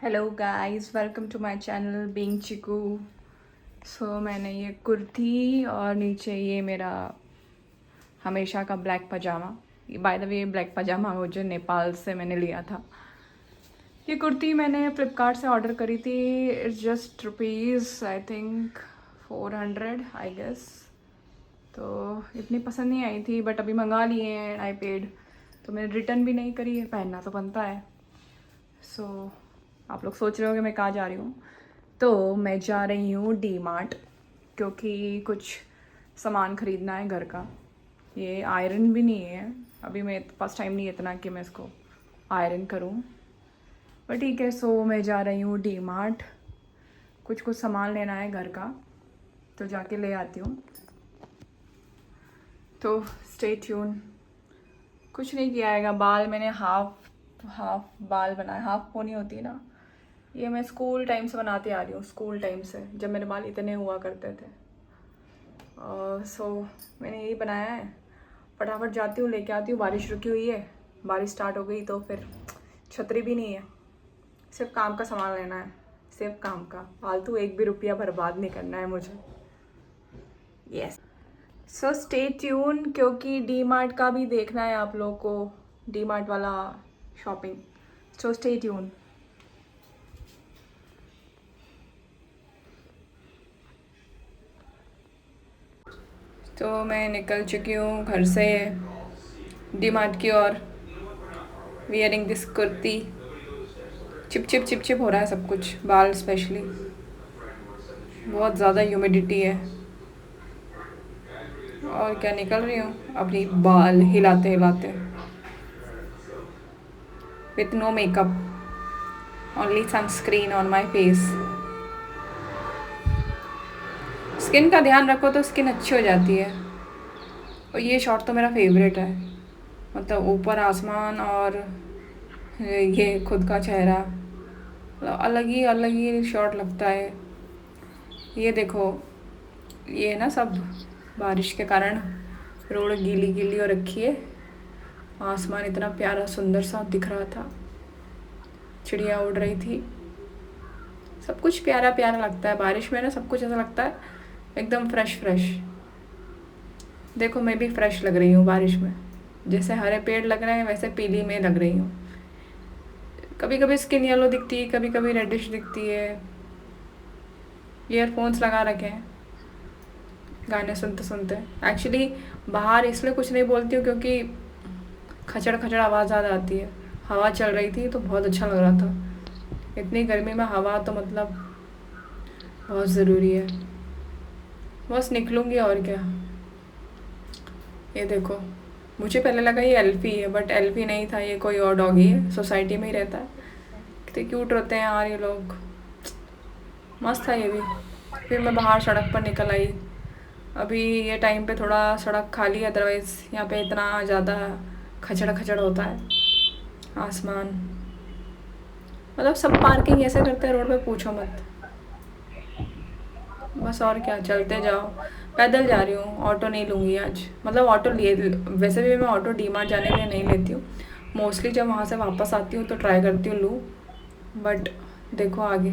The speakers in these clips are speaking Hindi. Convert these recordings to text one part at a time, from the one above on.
Hello guys, welcome to my channel being Chiku. सो मैंने ये कुर्ती और नीचे ये मेरा हमेशा का black pyjama, by the way black pyjama वो जो नेपाल से मैंने लिया था। ये कुर्ती मैंने फ़्लिपकार्ट से ऑर्डर करी थी। It's just rupees I think 400 I guess. तो इतनी पसंद नहीं आई थी बट अभी मंगा लिए हैं आई पेड। तो मैंने रिटर्न भी नहीं करी है, पहनना तो बनता है। सो आप लोग सोच रहे हो कि मैं कहाँ जा रही हूँ। तो मैं जा रही हूँ डी मार्ट, क्योंकि कुछ सामान ख़रीदना है घर का। ये आयरन भी नहीं है, अभी मैं फर्स्ट टाइम नहीं इतना कि मैं इसको आयरन करूँ, पर ठीक है। सो मैं जा रही हूँ डी मार्ट, कुछ कुछ सामान लेना है घर का, तो जाके ले आती हूँ। तो स्टे ट्यून। कुछ नहीं किया है, बाल मैंने हाफ बाल बनाए, हाफ पोनी होती है ना, ये मैं स्कूल टाइम से बनाते आ रही हूँ। स्कूल टाइम से जब मेरे बाल इतने हुआ करते थे। सो मैंने यही बनाया है। फटाफट जाती हूँ, लेके आती हूँ। बारिश रुकी हुई है, बारिश स्टार्ट हो गई तो फिर छतरी भी नहीं है। सिर्फ काम का सामान लेना है, सिर्फ काम का, फालतू एक भी रुपया बर्बाद नहीं करना है मुझे। यस, सो स्टे ट्यून, क्योंकि डी मार्ट का भी देखना है आप लोगों को, डी मार्ट वाला शॉपिंग। So stay tune. तो मैं निकल चुकी हूँ घर से डी मार्ट की ओर, वियरिंग दिस कुर्ती। चिप चिप चिप चिप हो रहा है सब कुछ, बाल स्पेशली, बहुत ज़्यादा ह्यूमिडिटी है। और क्या, निकल रही हूँ अपनी बाल हिलाते हिलाते, with no makeup, only sunscreen on my face. Skin का ध्यान रखो तो स्किन अच्छी हो जाती है। और ये शॉट तो मेरा फेवरेट है, मतलब ऊपर आसमान और ये खुद का चेहरा, मतलब अलग ही शॉट लगता है। ये देखो, ये ना सब बारिश के कारण रोड गीली गीली हो रखी है। आसमान इतना प्यारा सुंदर सा दिख रहा था, चिड़िया उड़ रही थी, सब कुछ प्यारा प्यारा लगता है बारिश में ना। सब कुछ ऐसा लगता है एकदम फ्रेश फ्रेश। देखो मैं भी फ्रेश लग रही हूँ बारिश में, जैसे हरे पेड़ लग रहे हैं वैसे पीली में लग रही हूँ। कभी कभी स्किन येलो दिखती है, कभी कभी रेडिश दिखती है। ईयरफोन्स लगा रखे हैं गाने सुनते सुनते। एक्चुअली बाहर इसलिए कुछ नहीं बोलती हूँ क्योंकि खचड़ खचड़ आवाज़ ज़्यादा आती है। हवा चल रही थी तो बहुत अच्छा लग रहा था। इतनी गर्मी में हवा तो मतलब बहुत ज़रूरी है। बस निकलूँगी और क्या। ये देखो, मुझे पहले लगा ये एल्फी है, बट एल्फी नहीं था, ये कोई और डॉगी है, सोसाइटी में ही रहता है। कितने क्यूट रहते हैं यार ये लोग, मस्त था ये भी। फिर मैं बाहर सड़क पर निकल आई। अभी ये टाइम पे थोड़ा सड़क खाली है, अदरवाइज़ यहाँ पे इतना ज़्यादा खचड़ खचड़ होता है। आसमान, मतलब सब पार्किंग ऐसे करते हैं रोड पे, पूछो मत। बस और क्या, चलते जाओ। पैदल जा रही हूँ, ऑटो नहीं लूँगी आज। मतलब ऑटो लिए, वैसे भी मैं ऑटो डी मार्ट जाने के लिए नहीं लेती हूँ। मोस्टली जब वहाँ से वापस आती हूँ तो ट्राई करती हूँ लूँ, बट देखो आगे।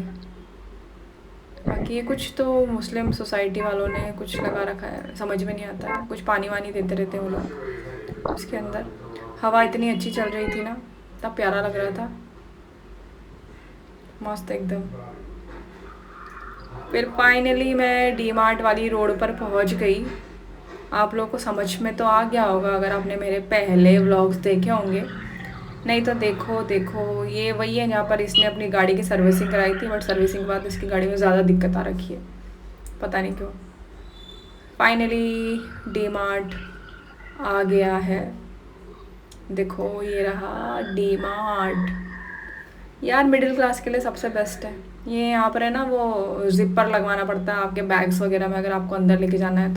बाकी ये कुछ तो मुस्लिम सोसाइटी वालों ने कुछ लगा रखा है, समझ में नहीं आता है। कुछ पानी वानी देते रहते हैं वो लोग उसके अंदर। हवा इतनी अच्छी चल रही थी ना, इतना प्यारा लग रहा था, मस्त एकदम। फिर फाइनली मैं डी मार्ट वाली रोड पर पहुंच गई। आप लोगों को समझ में तो आ गया होगा अगर आपने मेरे पहले व्लॉग्स देखे होंगे। नहीं तो देखो देखो, ये वही है जहाँ पर इसने अपनी गाड़ी की सर्विसिंग कराई थी, बट सर्विसिंग के बाद इसकी गाड़ी में ज़्यादा दिक्कत आ रखी है, पता नहीं क्यों। फाइनली डी मार्ट आ गया है। देखो ये रहा डी मार्ट। यार मिडिल क्लास के लिए सबसे बेस्ट है ये। यहाँ पर है ना वो जिपर लगवाना पड़ता है आपके बैग्स वगैरह में, अगर आपको अंदर लेके जाना है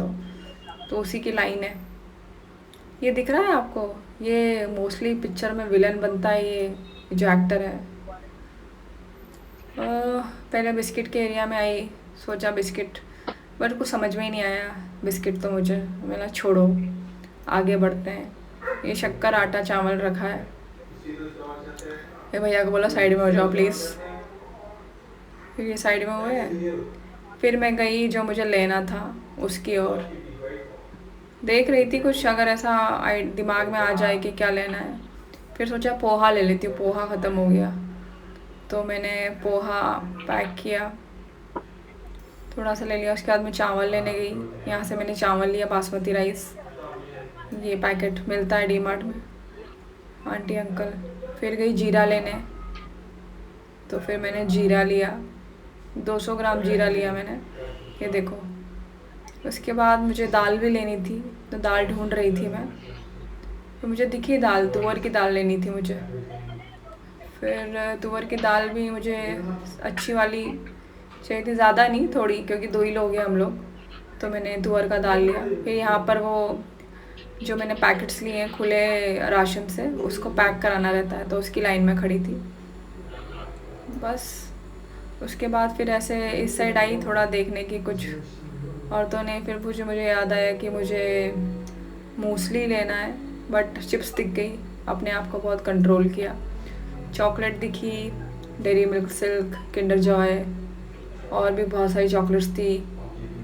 तो उसी की लाइन है। ये दिख रहा है आपको, ये मोस्टली पिक्चर में विलन बनता है ये जो एक्टर है। पहले बिस्किट के एरिया में आई, सोचा बिस्किट, बट कुछ समझ में ही नहीं आया बिस्किट तो मुझे। मैंने छोड़ो, आगे बढ़ते हैं। ये शक्कर आटा चावल रखा है। ये भैया को बोला साइड में हो जाओ प्लीज़। फिर ये साइड में हुए। फिर मैं गई जो मुझे लेना था उसकी ओर, देख रही थी कुछ अगर ऐसा दिमाग में आ जाए कि क्या लेना है। फिर सोचा पोहा ले लेती हूँ, पोहा ख़त्म हो गया तो मैंने पोहा पैक किया, थोड़ा सा ले लिया। उसके बाद मैं चावल लेने गई, यहाँ से मैंने चावल लिया बासमती राइस, ये पैकेट मिलता है डीमार्ट में, आंटी अंकल। फिर गई जीरा लेने, तो फिर मैंने जीरा लिया, 200 ग्राम जीरा लिया मैंने, ये देखो। उसके बाद मुझे दाल भी लेनी थी, तो दाल ढूंढ रही थी मैं, तो मुझे दिखी दाल, तुअर की दाल लेनी थी मुझे। फिर तुअर की दाल भी मुझे अच्छी वाली चाहिए थी, ज़्यादा नहीं, थोड़ी, क्योंकि 2 ही लोग हैं हम लोग, तो मैंने तुअर का दाल लिया। फिर यहाँ पर वो जो मैंने पैकेट्स लिए हैं खुले राशन से, उसको पैक कराना रहता है, तो उसकी लाइन में खड़ी थी बस। उसके बाद फिर ऐसे इस साइड आई थोड़ा देखने की कुछ औरतों ने, फिर मुझे याद आया कि मुझे मूसली लेना है, बट चिप्स दिख गई, अपने आप को बहुत कंट्रोल किया। चॉकलेट दिखी, dairy milk silk, Kinder Joy, और भी बहुत सारी चॉकलेट्स थी,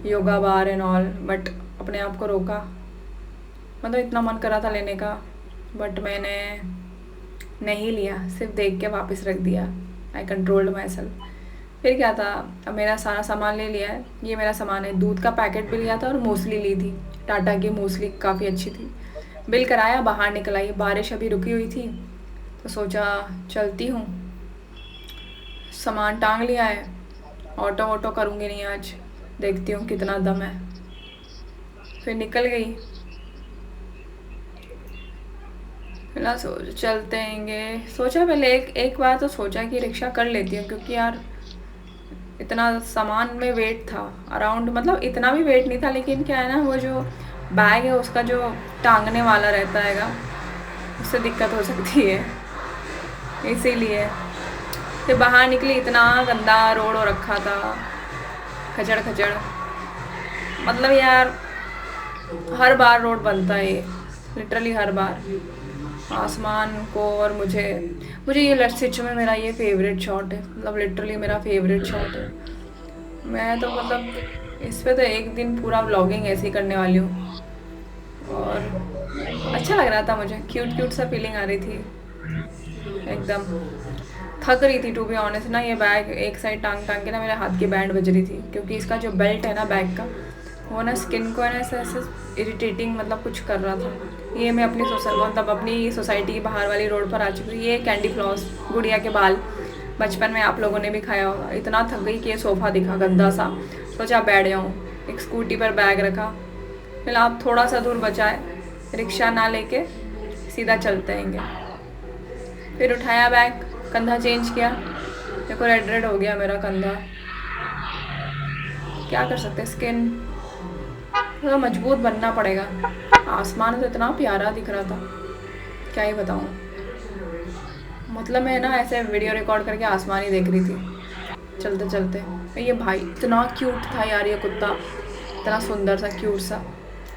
योगा बार एंड ऑल, बट अपने आप को रोका। मतलब इतना मन करा था लेने का, बट मैंने नहीं लिया, सिर्फ देख के वापस रख दिया। आई कंट्रोल्ड माई सेल्फ। फिर क्या था, अब मेरा सारा सामान ले लिया है, ये मेरा सामान है। दूध का पैकेट भी लिया था और मूसली ली थी, टाटा की मूसली काफ़ी अच्छी थी। बिल कराया, बाहर निकल आई, बारिश अभी रुकी हुई थी, तो सोचा चलती हूँ, सामान टांग लिया है, ऑटो वोटो करूँगी नहीं आज, देखती हूँ कितना दम है। फिर निकल गई, फिर चलते हैंगे। सोचा पहले एक बार तो सोचा कि रिक्शा कर लेती हूँ, क्योंकि यार इतना सामान में वेट था अराउंड, मतलब इतना भी वेट नहीं था, लेकिन क्या है ना, वो जो बैग है उसका जो टांगने वाला रहता हैगा, उससे दिक्कत हो सकती है, इसीलिए। फिर बाहर निकली, इतना गंदा रोड हो रखा था, खचड़ खचड़, मतलब यार हर बार रोड बनता है ये, लिटरली हर बार। आसमान को और मुझे ये लस्सिच में मेरा ये फेवरेट शॉट है, मतलब लिटरली मेरा फेवरेट शॉट है। मैं तो मतलब इस पे तो एक दिन पूरा व्लॉगिंग ऐसे ही करने वाली हूँ, और अच्छा लग रहा था मुझे, क्यूट क्यूट सा फीलिंग आ रही थी एकदम। थक रही थी टू बी ऑनेस्ट ना, ये बैग एक साइड टांग टांग के ना मेरे हाथ की बैंड बज रही थी, क्योंकि इसका जो बेल्ट है ना बैग का, वो ना स्किन को है ना ऐसे ऐसे इरिटेटिंग मतलब कुछ कर रहा था। ये मैं अपनी मतलब अपनी सोसाइटी की बाहर वाली रोड पर आ चुकी थी। ये कैंडी फ्लॉस, गुड़िया के बाल, बचपन में आप लोगों ने भी खाया होगा। इतना थक गई कि ये सोफ़ा दिखा गंदा सा, सोचा बैठ जाऊँ, एक स्कूटी पर बैग रखा। फिर आप थोड़ा सा दूर बचाए, रिक्शा ना लेके सीधा चलते हैंगे। फिर उठाया बैग, कंधा चेंज किया, देखो रेड रेड हो गया मेरा कंधा, क्या कर सकते, स्किन थोड़ा मजबूत बनना पड़ेगा। आसमान तो इतना प्यारा दिख रहा था, क्या ही बताऊँ, मतलब मैं ना ऐसे वीडियो रिकॉर्ड करके आसमान ही देख रही थी चलते चलते। ये भाई इतना क्यूट था यार, ये कुत्ता इतना सुंदर सा क्यूट सा।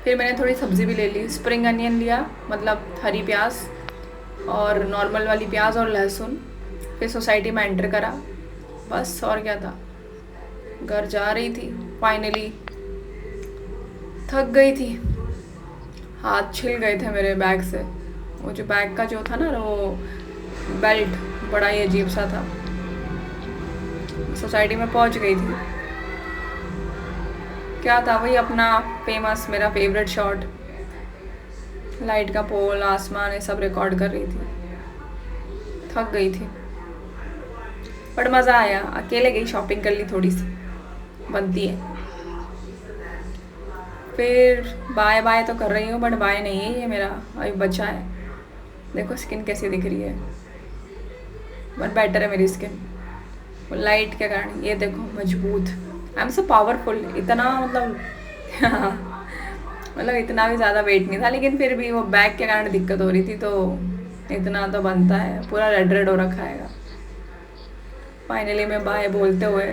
फिर मैंने थोड़ी सब्ज़ी भी ले ली, स्प्रिंग अनियन लिया, मतलब हरी प्याज और नॉर्मल वाली प्याज और लहसुन। फिर सोसाइटी में एंटर करा, बस और क्या था, घर जा रही थी फाइनली, थक गई थी, हाथ छिल गए थे मेरे बैग से। वो जो बैग का जो था ना, वो बेल्ट बड़ा ही अजीब सा था। सोसाइटी में पहुंच गई थी, क्या था वही अपना फेमस मेरा फेवरेट शॉट, लाइट का पोल, आसमान, ये सब रिकॉर्ड कर रही थी। थक गई थी बट मज़ा आया, अकेले गई, शॉपिंग कर ली थोड़ी सी, बनती है। फिर बाय बाय तो कर रही हूँ, बट बाय नहीं है ये मेरा, अभी बचा है। देखो स्किन कैसी दिख रही है, बट बेटर है मेरी स्किन वो लाइट के कारण। ये देखो मजबूत, आई एम सो पावरफुल, इतना मतलब मतलब इतना भी ज़्यादा वेट नहीं था, लेकिन फिर भी वो बैग के कारण दिक्कत हो रही थी, तो इतना तो बनता है, पूरा रेड रेड हो रखा है। फाइनली मैं बाय बोलते हुए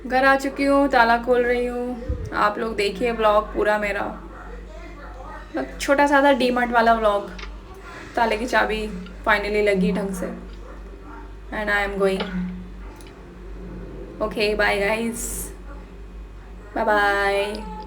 घर आ चुकी हूँ, ताला खोल रही हूँ। आप लोग देखिए व्लॉग पूरा मेरा, मतलब छोटा सा था डीमार्ट वाला व्लॉग। ताले की चाबी फाइनली लगी ढंग से, and I am going. Okay bye guys, bye bye.